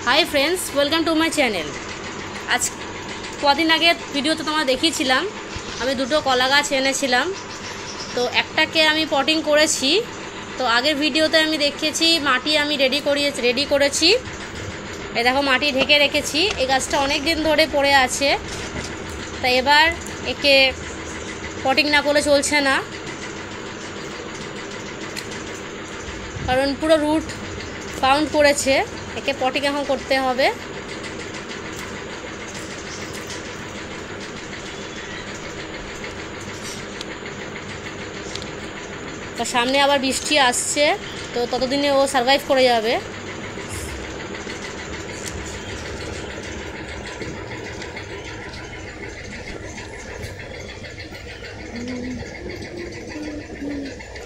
High friends welcome to my channel. आज कदिन आगे भिडियोते तोमरा देखिएछिलाम आमी दुटो कला गाछ এনেছিলাম। तो एकटाके आमी पटिंग करेছি। तो आगे भिडियोते आमी देखेছি माटी आमी रेडी करेছি। এই দেখো মাটি ঢেকে রেখেছি। এই গাছটা অনেক দিন ধরে পড়ে আছে, তাই এবার একে পটিং না করলে চলছে না, কারণ পুরো রুট বাউন্ড করেছে। একে পটিং এখন করতে হবে। তো সামনে আবার বৃষ্টি আসছে, তো ততদিনে ও সারভাইভ করে যাবে।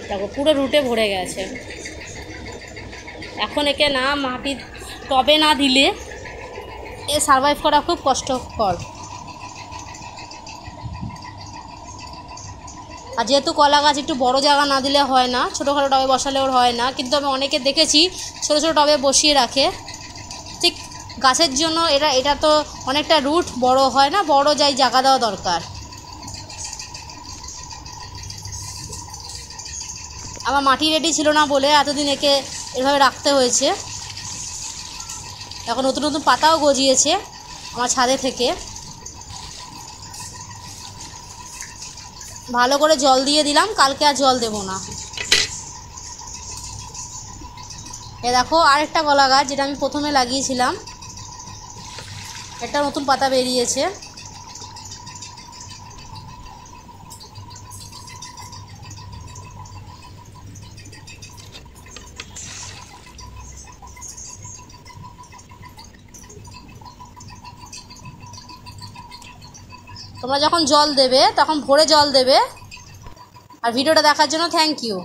দেখো পুরো রুটে ভরে গেছে। এখন একে না মাটি টবে না দিলে এ সারভাইভ করা খুব কষ্টকর। আর যেহেতু কলা গাছ একটু বড় জায়গা না দিলে হয় না, ছোটোখাটো টবে বসালে ওর হয় না, কিন্তু আমি অনেকে দেখেছি ছোটো ছোটো টবে বসিয়ে রাখে। ঠিক গাছের জন্য এটা তো অনেকটা রুট বড় হয় না, বড় যাই জায়গা দেওয়া দরকার। আমার মাটি রেডি ছিল না বলে এতদিন একে এভাবে রাখতে হয়েছে। এখন নতুন নতুন পাতাও গজিয়েছে আমার ছাদে থেকে। ভালো করে জল দিয়ে দিলাম, কালকে আর জল দেব না। এ দেখো আরেকটা কলা গাছ যেটা আমি প্রথমে লাগিয়েছিলাম, একটা নতুন পাতা বেরিয়েছে। তোমরা যখন জল দেবে তখন ভরে জল দেবে। আর ভিডিওটা দেখার জন্য থ্যাংক ইউ।